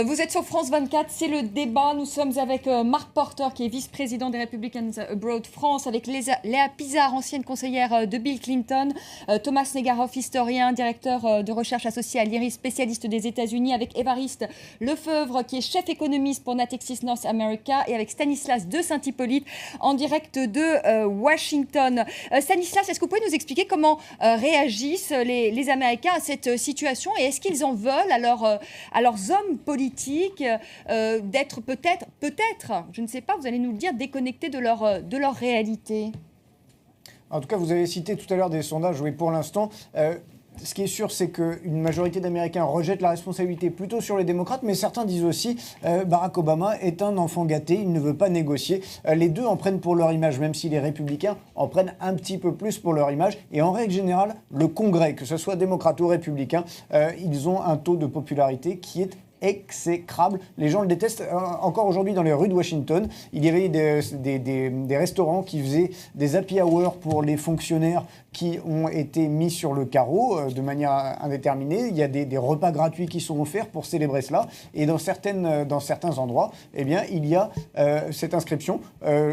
Vous êtes sur France 24, c'est le débat. Nous sommes avec Mark Porter, qui est vice-président des Republicans Abroad France, avec Léa Pizarre, ancienne conseillère de Bill Clinton, Thomas Negaroff, historien, directeur de recherche associé à l'IRIS, spécialiste des États-Unis, avec Évariste Lefebvre, qui est chef économiste pour Natixis North America, et avec Stanislas de Saint-Hippolyte, en direct de Washington. Stanislas, est-ce que vous pouvez nous expliquer comment réagissent les Américains à cette situation, et est-ce qu'ils en veulent à leurs hommes politiques d'être peut-être, je ne sais pas, vous allez nous le dire, déconnectés de leur réalité? En tout cas, vous avez cité tout à l'heure des sondages, oui, pour l'instant. Ce qui est sûr, c'est qu'une majorité d'Américains rejettent la responsabilité plutôt sur les démocrates, mais certains disent aussi Barack Obama est un enfant gâté, il ne veut pas négocier. Les deux en prennent pour leur image, même si les républicains en prennent un petit peu plus pour leur image. Et en règle générale, le Congrès, que ce soit démocrate ou républicain, ils ont un taux de popularité qui est exécrable. Les gens le détestent. Encore aujourd'hui, dans les rues de Washington, il y avait des restaurants qui faisaient des happy hours pour les fonctionnaires qui ont été mis sur le carreau de manière indéterminée. Il y a des repas gratuits qui sont offerts pour célébrer cela. Et dans certains endroits, eh bien, il y a cette inscription.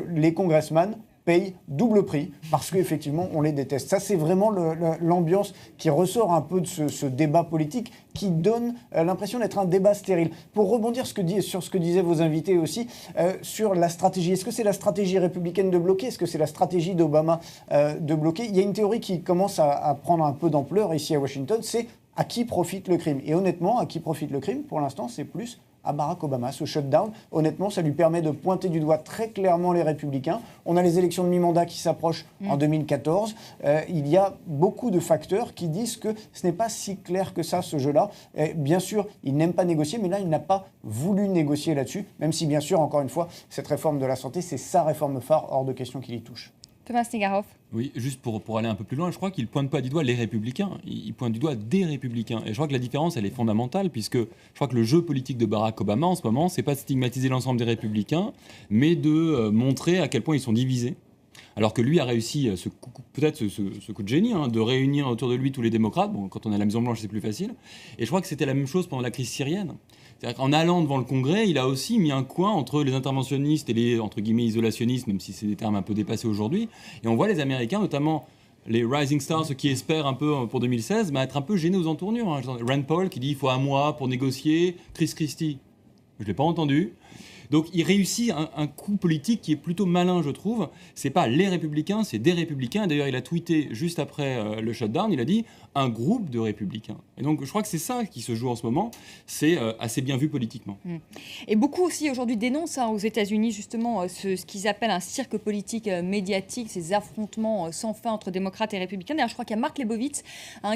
Les congressmen payent double prix parce qu'effectivement on les déteste. Ça, c'est vraiment l'ambiance qui ressort un peu de ce débat politique qui donne l'impression d'être un débat stérile. Pour rebondir sur ce que disaient vos invités aussi, sur la stratégie. Est-ce que c'est la stratégie républicaine de bloquer? Est-ce que c'est la stratégie d'Obama de bloquer? Il y a une théorie qui commence à prendre un peu d'ampleur ici à Washington, c'est à qui profite le crime. Et honnêtement, à qui profite le crime? Pour l'instant, c'est plus à Barack Obama. Ce shutdown, honnêtement, ça lui permet de pointer du doigt très clairement les républicains. On a les élections de mi-mandat qui s'approchent en 2014. Il y a beaucoup de facteurs qui disent que ce n'est pas si clair que ça, ce jeu-là. Bien sûr, il n'aime pas négocier, mais là, il n'a pas voulu négocier là-dessus, même si, bien sûr, encore une fois, cette réforme de la santé, c'est sa réforme phare, hors de question qu'il y touche. Thomas Negaroff. Oui, juste pour aller un peu plus loin, je crois qu'il ne pointe pas du doigt les républicains, il pointe du doigt des républicains. Et je crois que la différence, elle est fondamentale, puisque je crois que le jeu politique de Barack Obama en ce moment, c'est pas de stigmatiser l'ensemble des républicains, mais de montrer à quel point ils sont divisés. Alors que lui a réussi peut-être ce coup de génie, de réunir autour de lui tous les démocrates. Bon, quand on est à la Maison-Blanche, c'est plus facile. Et je crois que c'était la même chose pendant la crise syrienne. C'est-à-dire qu'en allant devant le Congrès, il a aussi mis un coin entre les interventionnistes et les, entre guillemets, isolationnistes, même si c'est des termes un peu dépassés aujourd'hui. Et on voit les Américains, notamment les Rising Stars, ceux qui espèrent un peu pour 2016, être un peu gênés aux entournures. Rand Paul qui dit il faut un mois pour négocier. Chris Christie, je ne l'ai pas entendu. Donc il réussit un coup politique qui est plutôt malin, je trouve. C'est pas les républicains, c'est des républicains. D'ailleurs, il a tweeté juste après le shutdown, il a dit un groupe de républicains. Et donc je crois que c'est ça qui se joue en ce moment. C'est assez bien vu politiquement. Et beaucoup aussi aujourd'hui dénoncent aux États-Unis justement ce qu'ils appellent un cirque politique médiatique, ces affrontements sans fin entre démocrates et républicains. D'ailleurs, je crois qu'il y a Mark Lebovitz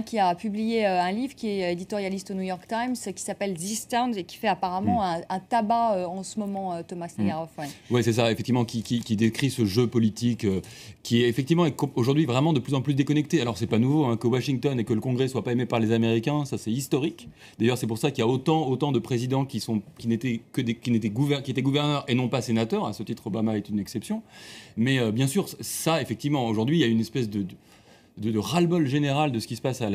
qui a publié un livre, qui est éditorialiste au New York Times, qui s'appelle This Town et qui fait apparemment un tabac en ce moment. Thomas Negaroff. Oui, c'est ça, effectivement, qui décrit ce jeu politique qui est effectivement aujourd'hui vraiment de plus en plus déconnecté. Alors, c'est pas nouveau que Washington et que le Congrès soit pas aimé par les Américains, ça c'est historique. D'ailleurs, c'est pour ça qu'il y a autant de présidents qui étaient gouverneurs et non pas sénateurs. À ce titre, Obama est une exception. Mais bien sûr, ça, effectivement, aujourd'hui, il y a une espèce de ras-le-bol général de ce qui se passe à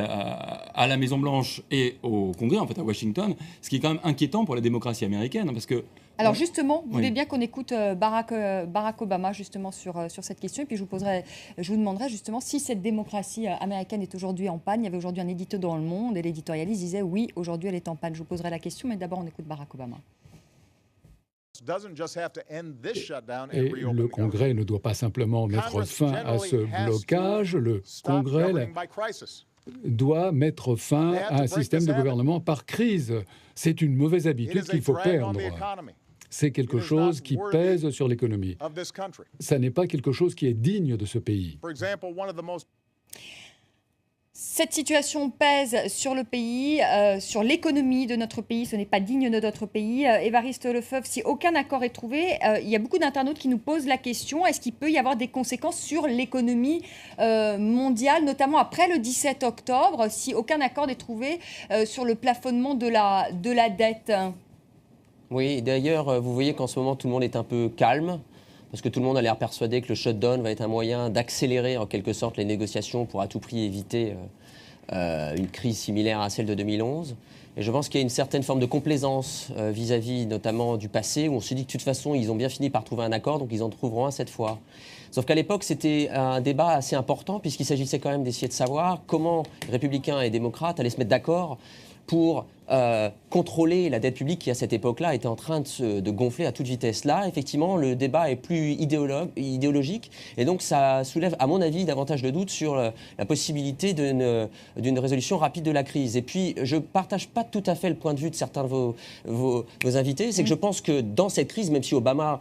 la Maison-Blanche et au Congrès, en fait, à Washington, ce qui est quand même inquiétant pour la démocratie américaine, parce que... Alors justement, vous voulez bien qu'on écoute Barack Obama justement sur cette question, et puis je vous demanderai justement si cette démocratie américaine est aujourd'hui en panne. Il y avait aujourd'hui un édito dans Le Monde, et l'éditorialiste disait oui, aujourd'hui elle est en panne. Je vous poserai la question, mais d'abord on écoute Barack Obama. Et le Congrès ne doit pas simplement mettre fin à ce blocage. Le Congrès doit mettre fin à un système de gouvernement par crise. C'est une mauvaise habitude qu'il faut perdre. C'est quelque chose qui pèse sur l'économie. Ça n'est pas quelque chose qui est digne de ce pays. Cette situation pèse sur le pays, sur l'économie de notre pays. Ce n'est pas digne de notre pays. Évariste Lefebvre, si aucun accord est trouvé, il y a beaucoup d'internautes qui nous posent la question, est-ce qu'il peut y avoir des conséquences sur l'économie mondiale, notamment après le 17 octobre, si aucun accord n'est trouvé sur le plafonnement de la dette? Oui, d'ailleurs, vous voyez qu'en ce moment, tout le monde est un peu calme, parce que tout le monde a l'air persuadé que le shutdown va être un moyen d'accélérer en quelque sorte les négociations pour à tout prix éviter une crise similaire à celle de 2011. Et je pense qu'il y a une certaine forme de complaisance vis-à-vis notamment du passé, où on se dit que de toute façon, ils ont bien fini par trouver un accord, donc ils en trouveront un cette fois. Sauf qu'à l'époque, c'était un débat assez important, puisqu'il s'agissait quand même d'essayer de savoir comment les républicains et les démocrates allaient se mettre d'accord pour contrôler la dette publique qui, à cette époque-là, était en train de gonfler à toute vitesse. Là, effectivement, le débat est plus idéologique, et donc ça soulève, à mon avis, davantage de doutes sur la possibilité d'une résolution rapide de la crise. Et puis, je ne partage pas tout à fait le point de vue de certains de vos invités, c'est que je pense que dans cette crise, même si Obama,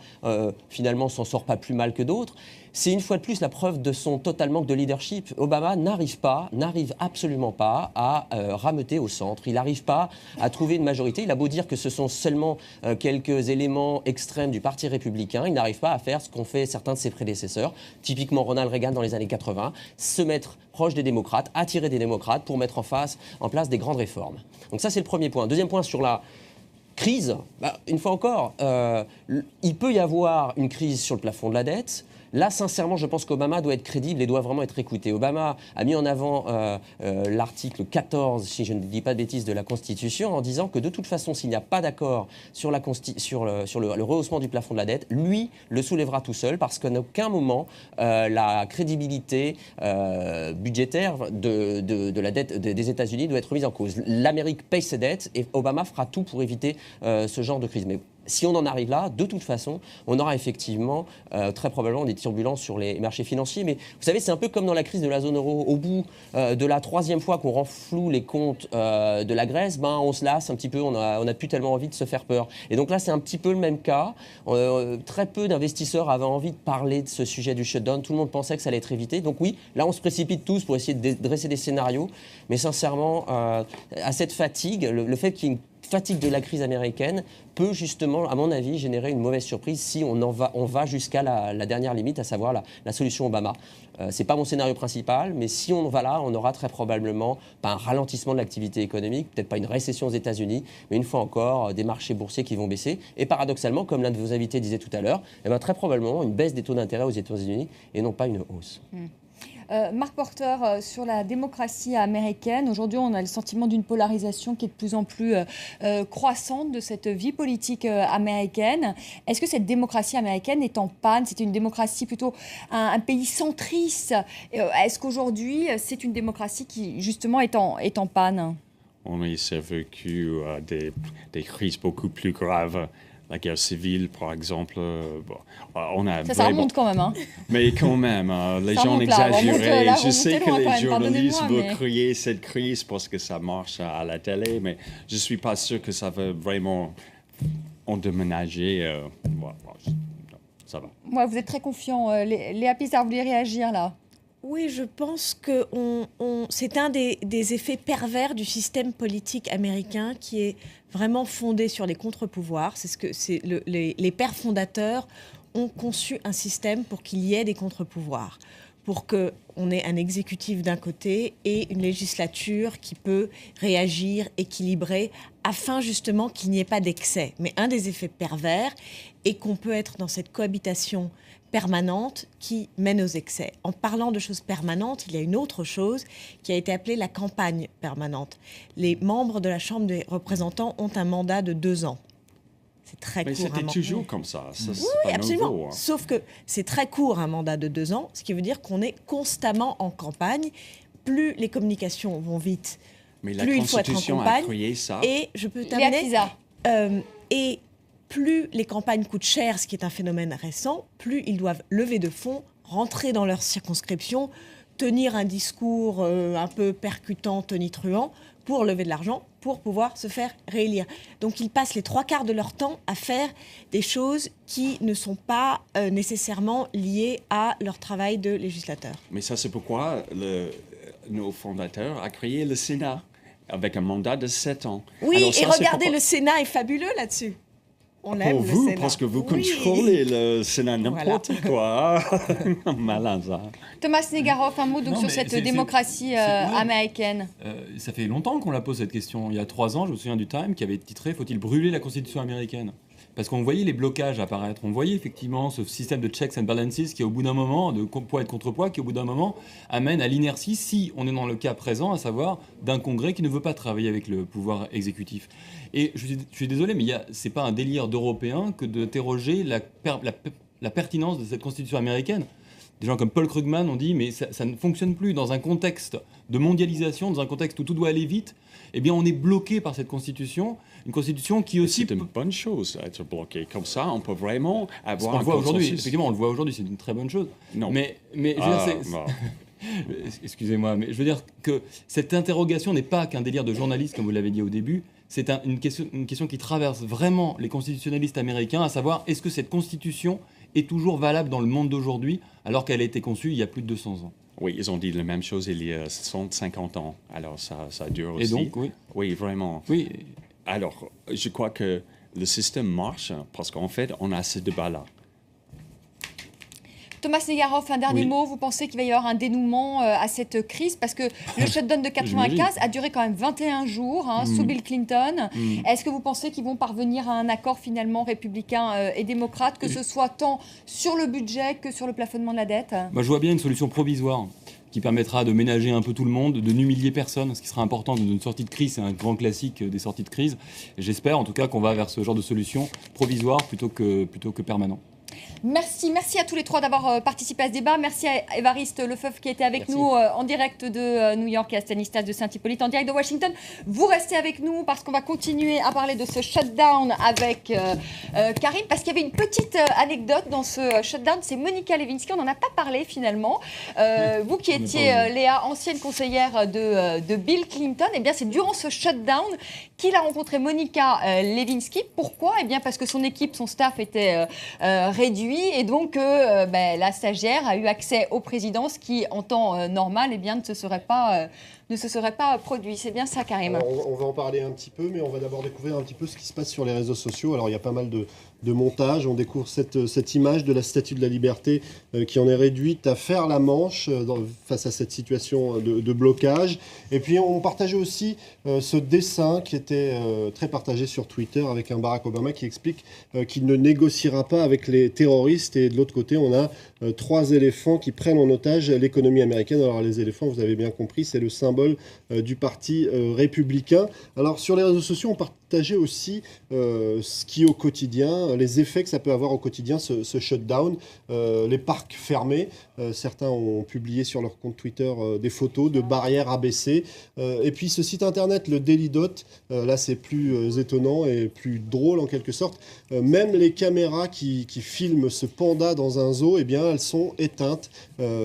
finalement, s'en sort pas plus mal que d'autres, c'est une fois de plus la preuve de son total manque de leadership. Obama n'arrive absolument pas à rameuter au centre. Il n'arrive pas à trouver une majorité. Il a beau dire que ce sont seulement quelques éléments extrêmes du Parti républicain, il n'arrive pas à faire ce qu'ont fait certains de ses prédécesseurs, typiquement Ronald Reagan dans les années 80, se mettre proche des démocrates, attirer des démocrates pour mettre en place des grandes réformes. Donc ça, c'est le premier point. Deuxième point sur la crise, une fois encore, il peut y avoir une crise sur le plafond de la dette. Là, sincèrement, je pense qu'Obama doit être crédible et doit vraiment être écouté. Obama a mis en avant l'article 14, si je ne dis pas de bêtises, de la Constitution, en disant que de toute façon, s'il n'y a pas d'accord sur le rehaussement du plafond de la dette, lui le soulèvera tout seul, parce qu'à aucun moment, la crédibilité budgétaire de la dette des États-Unis doit être remise en cause. L'Amérique paye ses dettes et Obama fera tout pour éviter ce genre de crise. Mais si on en arrive là, de toute façon, on aura effectivement très probablement des turbulences sur les marchés financiers. Mais vous savez, c'est un peu comme dans la crise de la zone euro. Au bout de la troisième fois qu'on renfloue les comptes de la Grèce, on se lasse un petit peu, on n'a plus tellement envie de se faire peur. Et donc là, c'est un petit peu le même cas. Très peu d'investisseurs avaient envie de parler de ce sujet du shutdown. Tout le monde pensait que ça allait être évité. Donc oui, là, on se précipite tous pour essayer de dresser des scénarios. Mais sincèrement, à cette fatigue, le fait qu'il y ait une fatigue de la crise américaine peut justement, à mon avis, générer une mauvaise surprise si on va jusqu'à la dernière limite, à savoir la solution Obama. C'est pas mon scénario principal, mais si on va là, on aura très probablement pas un ralentissement de l'activité économique, peut-être pas une récession aux États-Unis, mais une fois encore, des marchés boursiers qui vont baisser. Et paradoxalement, comme l'un de vos invités disait tout à l'heure, très probablement une baisse des taux d'intérêt aux États-Unis et non pas une hausse. Marc Porter, sur la démocratie américaine, aujourd'hui on a le sentiment d'une polarisation qui est de plus en plus croissante de cette vie politique américaine. Est-ce que cette démocratie américaine est en panne? C'est une démocratie plutôt un pays centriste. Est-ce qu'aujourd'hui c'est une démocratie qui justement est en panne? On a vécu des crises beaucoup plus graves. La guerre civile, par exemple, on a ça remonte quand même. Hein. Mais quand même, les gens exagéraient. Je sais que les journalistes veulent créer cette crise parce que ça marche à la télé, mais je ne suis pas sûr que ça va vraiment endommager. Ça va. Ouais, vous êtes très confiant. Léa Pizarre, vous voulez réagir là? Oui, je pense que c'est un des effets pervers du système politique américain qui est vraiment fondé sur les contre-pouvoirs. Les pères fondateurs ont conçu un système pour qu'il y ait des contre-pouvoirs, pour qu'on ait un exécutif d'un côté et une législature qui peut réagir, équilibrer, afin justement qu'il n'y ait pas d'excès. Mais un des effets pervers est qu'on peut être dans cette cohabitation permanente qui mène aux excès. En parlant de choses permanentes, il y a une autre chose qui a été appelée la campagne permanente. Les membres de la Chambre des représentants ont un mandat de 2 ans. C'est très court. Mais c'était toujours comme ça. Oui, absolument. Nouveau, hein. Sauf que c'est très court, un mandat de 2 ans, ce qui veut dire qu'on est constamment en campagne. Plus les communications vont vite, mais plus il faut être en campagne. A créé ça. Et je peux terminer. Et plus les campagnes coûtent cher, ce qui est un phénomène récent, plus ils doivent lever de fonds, rentrer dans leur circonscription, tenir un discours un peu percutant, tonitruant, pour lever de l'argent, pour pouvoir se faire réélire. Donc ils passent les 3/4 de leur temps à faire des choses qui ne sont pas nécessairement liées à leur travail de législateur. Mais ça, c'est pourquoi nos fondateurs ont créé le Sénat, avec un mandat de 7 ans. Oui, alors, et regardez, le Sénat est fabuleux là-dessus. On aime pour vous, le Sénat. Parce que vous contrôlez le Sénat n'importe quoi. Malin, ça. Thomas Negaroff, un mot donc sur cette démocratie américaine. Ça fait longtemps qu'on la pose cette question. Il y a 3 ans, je me souviens du Time qui avait titré « Faut-il brûler la Constitution américaine ?» Parce qu'on voyait les blocages apparaître, on voyait effectivement ce système de checks and balances qui, au bout d'un moment, de poids et de contrepoids, qui, au bout d'un moment, amène à l'inertie, si on est dans le cas présent, à savoir d'un Congrès qui ne veut pas travailler avec le pouvoir exécutif. Et je suis désolé, mais c'est pas un délire d'Européens que d'interroger la pertinence de cette Constitution américaine. Des gens comme Paul Krugman ont dit, mais ça ne fonctionne plus dans un contexte de mondialisation, dans un contexte où tout doit aller vite. Eh bien, on est bloqué par cette Constitution, une Constitution qui aussi... C'est une bonne chose d'être bloqué. Comme ça, on peut vraiment avoir un consensus. Effectivement, on le voit aujourd'hui, c'est une très bonne chose. Non. Mais je veux dire, excusez-moi, mais je veux dire que cette interrogation n'est pas qu'un délire de journaliste, comme vous l'avez dit au début. C'est une question qui traverse vraiment les constitutionnalistes américains, à savoir, est-ce que cette Constitution est toujours valable dans le monde d'aujourd'hui, alors qu'elle a été conçue il y a plus de 200 ans? Oui, ils ont dit la même chose il y a 150 ans. Alors, ça dure aussi. Et donc, oui. Oui, vraiment. Oui. Alors, je crois que le système marche parce qu'en fait, on a ce débat-là. Thomas Negaroff, un dernier mot. Vous pensez qu'il va y avoir un dénouement à cette crise? Parce que le shutdown de 95 a duré quand même 21 jours sous Bill Clinton. Est-ce que vous pensez qu'ils vont parvenir à un accord finalement républicain et démocrate, que ce soit tant sur le budget que sur le plafonnement de la dette? Je vois bien une solution provisoire qui permettra de ménager un peu tout le monde, de n'humilier personne, ce qui sera important dans une sortie de crise. C'est un grand classique des sorties de crise. J'espère en tout cas qu'on va vers ce genre de solution provisoire plutôt que permanent. Merci à tous les trois d'avoir participé à ce débat. Merci à Évariste Lefebvre qui était avec nous en direct de New York et à Stanislas de Saint-Hippolyte en direct de Washington. Vous restez avec nous parce qu'on va continuer à parler de ce shutdown avec Karim, parce qu'il y avait une petite anecdote dans ce shutdown. C'est Monica Lewinsky, on n'en a pas parlé finalement. Vous qui étiez, Léa, ancienne conseillère de Bill Clinton, eh bien c'est durant ce shutdown qu'il a rencontré Monica Lewinsky. Pourquoi? Eh bien parce que son équipe, son staff était réduit et donc la stagiaire a eu accès aux présidences qui, en temps normal, eh bien, ne se serait pas produit. C'est bien ça, Karim? Alors, on va en parler un petit peu, mais on va d'abord découvrir un petit peu ce qui se passe sur les réseaux sociaux. Alors, il y a pas mal de montages. On découvre cette image de la Statue de la Liberté qui en est réduite à faire la manche face à cette situation de blocage. Et puis, on partageait aussi ce dessin qui était très partagé sur Twitter avec un Barack Obama qui explique qu'il ne négociera pas avec les terroristes. Et de l'autre côté, on a 3 éléphants qui prennent en otage l'économie américaine. Alors, les éléphants, vous avez bien compris, c'est le symbole du parti républicain. Alors, sur les réseaux sociaux, on partageait aussi ce qui, au quotidien, les effets que ça peut avoir au quotidien, ce shutdown, les parcs fermés. Certains ont publié sur leur compte Twitter des photos de barrières abaissées. Et puis ce site internet, le Daily Dot, là c'est plus étonnant et plus drôle en quelque sorte. Même les caméras qui filment ce panda dans un zoo, eh bien elles sont éteintes.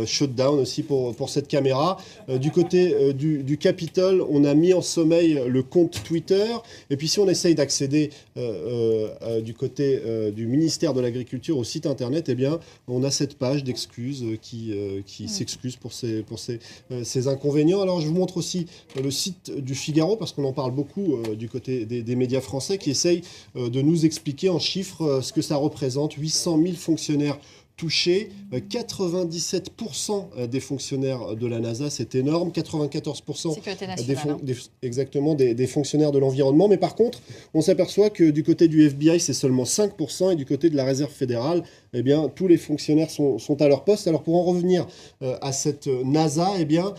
Shutdown aussi pour cette caméra. Du côté du Capitole, on a mis en sommeil le compte Twitter. Et puis si on essaye d'accéder du côté du ministère de l'Agriculture au site internet, eh bien, on a cette page d'excuses qui s'excuse pour ces inconvénients. Alors, je vous montre aussi le site du Figaro, parce qu'on en parle beaucoup du côté des médias français, qui essayent de nous expliquer en chiffres ce que ça représente. 800 000 fonctionnaires touchés, 97% des fonctionnaires de la NASA, c'est énorme, 94% exactement des fonctionnaires de l'environnement. Mais par contre, on s'aperçoit que du côté du FBI, c'est seulement 5%, et du côté de la Réserve fédérale, eh bien, tous les fonctionnaires sont à leur poste. Alors pour en revenir à cette NASA, eh bien,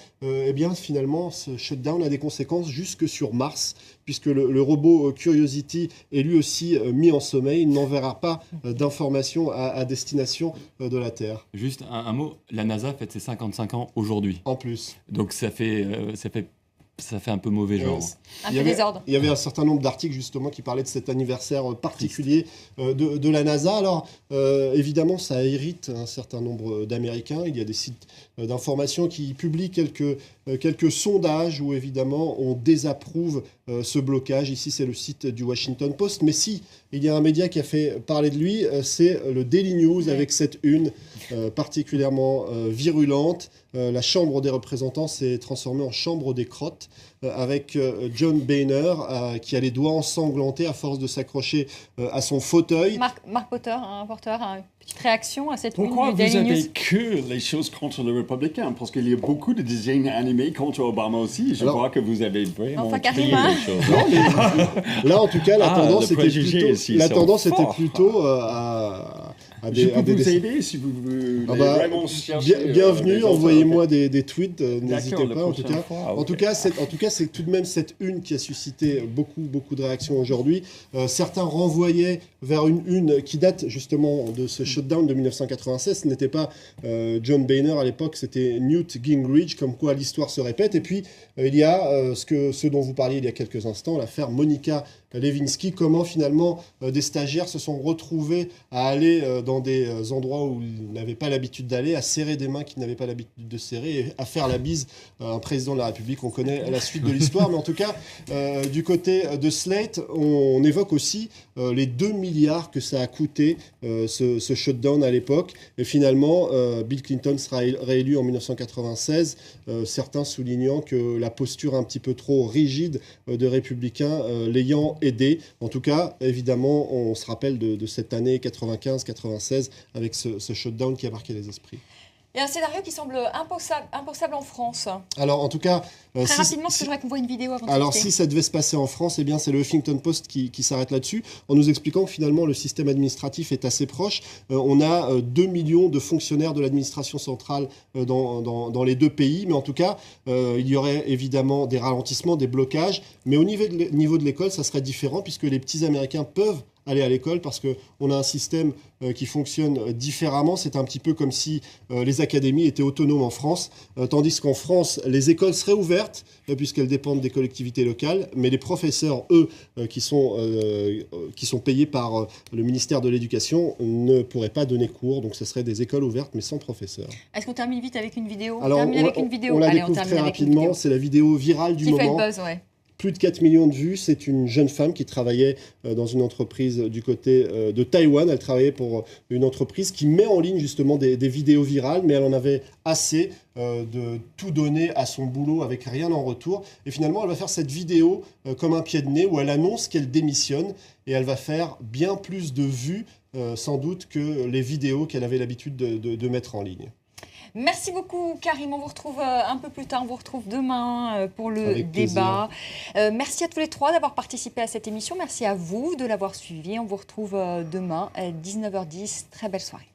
finalement, ce shutdown a des conséquences jusque sur Mars, puisque le robot Curiosity est lui aussi mis en sommeil. Il n'enverra pas d'informations à destination de la Terre. Juste un mot, la NASA fête ses 55 ans aujourd'hui. En plus. Donc ça fait un peu mauvais genre. Un peu désordre. Il y avait un certain nombre d'articles justement qui parlaient de cet anniversaire particulier de la NASA. Alors évidemment, ça irrite un certain nombre d'Américains. Il y a des sites d'information qui publient quelques sondages où évidemment on désapprouve ce blocage. Ici, c'est le site du Washington Post. Mais si il y a un média qui a fait parler de lui, c'est le Daily News avec cette une particulièrement virulente. La Chambre des représentants s'est transformée en chambre des crottes. Post avec John Boehner qui a les doigts ensanglantés à force de s'accrocher à son fauteuil. Marc Potter, un reporter, une petite réaction à cette une Pourquoi du Daily vous avez News? que les choses contre les républicains? Parce qu'il y a beaucoup de dessins animés contre Obama aussi. Je crois que vous avez vraiment trié les choses. Non, mais là, en tout cas, la tendance était plutôt à je peux vous aider si vous voulez vraiment chercher. Bienvenue, envoyez-moi des tweets, n'hésitez pas. En tout cas, c'est tout de même cette une qui a suscité beaucoup de réactions aujourd'hui. Certains renvoyaient vers une qui date justement de ce shutdown de 1996. Ce n'était pas John Boehner à l'époque, c'était Newt Gingrich, comme quoi l'histoire se répète. Et puis, il y a ce dont vous parliez il y a quelques instants, l'affaire Monica Lewinsky, comment finalement des stagiaires se sont retrouvés à aller dans des endroits où ils n'avaient pas l'habitude d'aller, à serrer des mains qu'ils n'avaient pas l'habitude de serrer et à faire la bise à un président de la République. On connaît la suite de l'histoire, mais en tout cas, du côté de Slate, on évoque aussi les 2 milliards que ça a coûté ce shutdown à l'époque. Et finalement, Bill Clinton sera réélu en 1996, certains soulignant que la posture un petit peu trop rigide de républicains l'ayant aidé. En tout cas, évidemment, on se rappelle de cette année 95-96 avec ce shutdown qui a marqué les esprits. Il y a un scénario qui semble impensable en France. Alors, en tout cas... Très rapidement, parce que je voudrais qu'on voit une vidéo avant de Alors, si ça devait se passer en France, eh bien, c'est le Huffington Post qui s'arrête là-dessus, en nous expliquant que finalement, le système administratif est assez proche. On a 2 millions de fonctionnaires de l'administration centrale dans les deux pays, mais en tout cas, il y aurait évidemment des ralentissements, des blocages, mais au niveau de l'école, ça serait différent, puisque les petits Américains peuvent aller à l'école parce qu'on a un système qui fonctionne différemment. C'est un petit peu comme si les académies étaient autonomes en France, tandis qu'en France, les écoles seraient ouvertes puisqu'elles dépendent des collectivités locales, mais les professeurs, eux, qui sont payés par le ministère de l'Éducation, ne pourraient pas donner cours. Donc ce serait des écoles ouvertes, mais sans professeurs. Est-ce qu'on termine vite avec une vidéo? Alors, on la découvre très rapidement. C'est la vidéo virale du moment. Fait le buzz, ouais. Plus de 4 millions de vues. C'est une jeune femme qui travaillait dans une entreprise du côté de Taïwan. Elle travaillait pour une entreprise qui met en ligne justement des vidéos virales, mais elle en avait assez de tout donner à son boulot avec rien en retour. Et finalement, elle va faire cette vidéo comme un pied de nez où elle annonce qu'elle démissionne et elle va faire bien plus de vues, sans doute, que les vidéos qu'elle avait l'habitude de mettre en ligne. Merci beaucoup, Karim. On vous retrouve un peu plus tard. On vous retrouve demain pour le débat. Merci à tous les trois d'avoir participé à cette émission. Merci à vous de l'avoir suivi. On vous retrouve demain à 19h10. Très belle soirée.